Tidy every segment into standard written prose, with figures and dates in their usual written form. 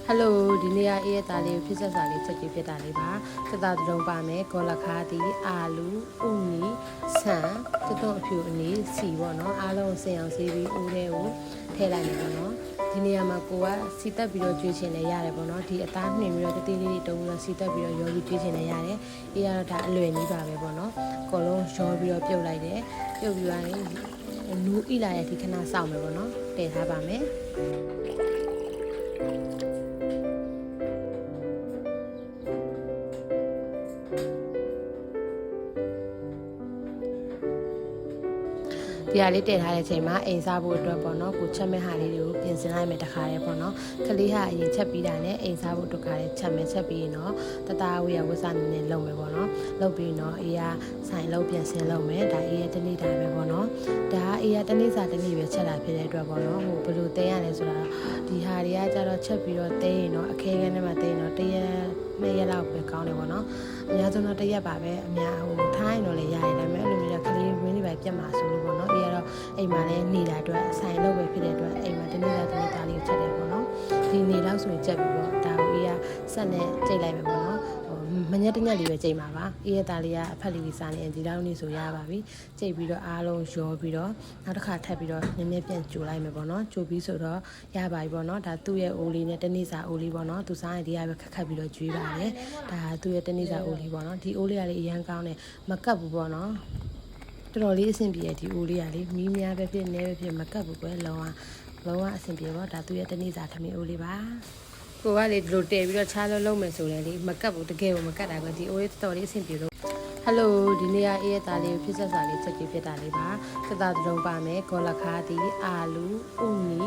Hello ဒီနေ့အေးရသားလေးဖြစ်ဆက်စာလေးချက်ကြည့်ဖြစ်တာလေးပါသက်သာတုံးပါမယ်ကောလခါတီအာလူဥနီဆန်တွတ်အဖြူအနီစီပေါ့နော်အားလုံးစင်အောင်စီးပြီးဦးတဲ့ကိုထည့်လိုက်မယ်ပေါ့နော်ဒီနေရာမှာကိုကစီတက်ပြီးတော့ကျွေးချင်လည်းရတယ်ပေါ့နော်ဒီအသားနှင်ပြီးတော့တတိလေးတုံးပြီးတော့စီတက်ပြီးတော့ရောပြီးကျွေးချင်လည်းရတယ်အေးရတော့ဒါအလွယ်ကြီးပါပဲပေါ့နော်အကုန်လုံးရောပြီးတော့ပြုတ်လိုက်တယ်ပြုတ်ပြီးသွားရင်နူးဣလာရဲ့ဒီခဏစောင့်မယ်ပေါ့နော်တည်ထားပါမယ်ဒီဟာလေးတည်ထားတဲ့အချိန်မှာအိမ်စားဖို့အတွက်ပေါ့နော်ကိုချက်မဲ့ဟာလေးတွေကိုပြင်ဆင်လိုက်မယ်တခါတည်းပေါ့နော်ကလေးဟာအရင်ချက်ပြီးတာနဲ့အိမ်စားဖို့တခါတည်းချက်မယ်ချက်ပြီးရင်တော့တသားဝေးရဝစားနေနဲ့လုပ်မယ်ပေါ့နော်လုပ်ပြီးတော့အေးရဆိုင်လုပ်ပြင်ဆင်လုပ်မယ်ဒါအေးရတနေ့တိုင်းပဲပေါ့နော်ဒါအေးရတနေ့စာတနေ့ပဲချက်တာဖြစ်တဲ့အတွက်ပေါ့နော်ဟိုဘယ်လိုတဲရလဲဆိုတာဒီဟာတွေကကြတော့ချက်ပြီးတော့တဲရင်တော့အခဲခဲနဲ့မှတဲရင်တော့တရက်2ရက်လောက်ပဲကောင်းတယ်ပေါ့နော်အများဆုံးတော့1ရက်ပါပဲအများဟိုထိုင်းတော့လည်းရတယ်ဒါပေမဲ့အဲ့လိုမျိုးကလေးဝင်းနေပဲပြတ်မှာဆိုလို့ပေါ့နော်အေးရတော့အိမ်မှာလည်းနေတာအတွက်ဆိုင်လုပ်ပဲဖြစ်တဲ့အတွက်အိမ်မှာတနေ့သားသားလေးကိုချက်တယ်ပေါ့နော်ဒီနေလောက်ဆိုရင်ချက်ပြီးတော့ဒါကိုအေးရဆက်နဲ့ကြိတ်လိုက်မယ်ပေါ့နော်မညက်တညက်လေးပဲကြိတ်မှာပါအေးရသားလေးကအဖက်လေးစားနေဒီလောက်နေဆိုရပါပြီကြိတ်ပြီးတော့အားလုံးရောပြီးတော့နောက်တစ်ခါထပ်ပြီးတော့နည်းနည်းပြန်ကြိုလိုက်မယ်ပေါ့နော်ကြိုပြီးဆိုတော့ရပါပြီပေါ့နော်ဒါသူ့ရဲ့အိုးလေးနဲ့တနေ့စာအိုးလေးပေါ့နော်သူစားရင်ဒီကပဲခက်ပြီးတော့ကျွေးပါတယ်ဒါသူ့ရဲ့တနေ့စာအိုးလေးပေါ့နော်ဒီအိုးလေးကလေးအရန်ကောင်းတယ်မကပ်ဘူးပေါ့နော်တော်တော်လေးအဆင်ပြေဒီအိုးလေးကလေမီးများပဲဖြစ်နေပဲဖြစ်မကပ်ဘူးကွယ်လုံးဝအဆင်ပြေပေါ့ဒါသူ့ရဲ့တနေ့စာထမင်းအိုးလေးပါကိုကလေဒီလိုတည်ပြီးတော့ချားလုံးမယ်ဆိုလည်းလေမကပ်ဘူးတကယ်ကိုမကပ်တာကဒီအိုးလေးတော်တော်လေးအဆင်ပြေလို့Hello ဒီနေ့အေးရသားလေးဖြစ်ဆက်စာလေးချက်ကြည့်ဖြစ်တာလေးပါသက်သာတုံးပါမယ်ကောလခါတီအာလူဥနီ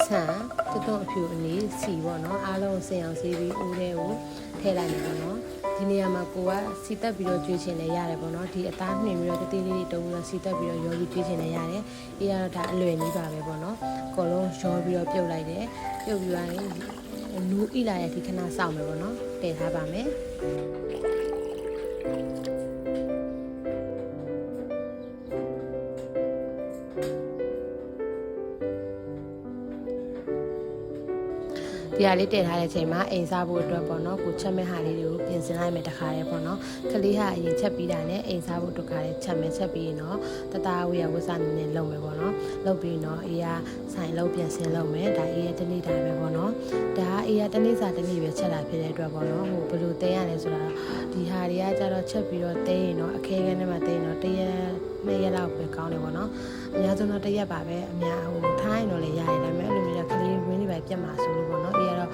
ဆန်တွတ်အဖြူအနီစီပေါ့နော်အားလုံးစင်အောင်စီးပြီးဦးတဲ့ကိုထည့်လိုက်မယ်ပေါ့နော်ဒီနေရာမှာကိုကစီတက်ပြီးတော့ကျွေးချင်လည်းရတယ်ပေါ့နော်ဒီအသားနှင်ပြီးတော့တတိလေးတုံးပြီးတော့စီတက်ပြီးတော့ရောပြီးကျွေးချင်လည်းရတယ်အေးရတော့ဒါအလွယ်ကြီးပါပဲပေါ့နော်အကုန်လုံးရောပြီးတော့ပြုတ်လိုက်တယ်ပြုတ်ပြီးသွားရင်နူးဣလာရဲ့ဒီခဏစောင့်မယ်ပေါ့နော်တည်ထားပါမယ်ဒီဟာလေးတည်ထားတဲ့အချိန်မှာအိမ်စားဖို့အတွက်ပေါ့နော်ကိုချက်မဲ့ဟာလေးတွေကိုပြင်ဆင်လိုက်မယ်တခါတည်းပေါ့နော်ကလေးဟာအရင်ချက်ပြီးတာနဲ့အိမ်စားဖို့တခါတည်းချက်ပြီးရင်တော့တသားဝေးရဝစားနေနဲ့လုပ်မယ်ပေါ့နော်လုပ်ပြီးတော့အေးရဆိုင်လုပ်ပြင်ဆင်လုပ်မယ်ဒါအေးရတနေ့တိုင်းပဲပေါ့နော်ဒါအေးရတနေ့စာတနေ့ပဲချက်တာဖြစ်တဲ့အတွက်ပေါ့နော်ဟိုဘယ်လိုတဲရလဲဆိုတာဒီဟာတွေကကြတော့ချက်ပြီးတော့တဲရင်တော့အခဲခဲနဲ့မှတဲရင်တော့တရက်2ရက်လောက်ပဲကောင်းတယ်ပေါ့နော်အများဆုံးတော့1ရက်ပါပဲအများဟိုထိုင်းတော့လည်းရတယ်ဒါပေမဲ့အဲ့လိုမျိုးကလေးဝင်းနေပဲပြတ်မှာဆိုလို့ပေါ့နော်အေးရတော့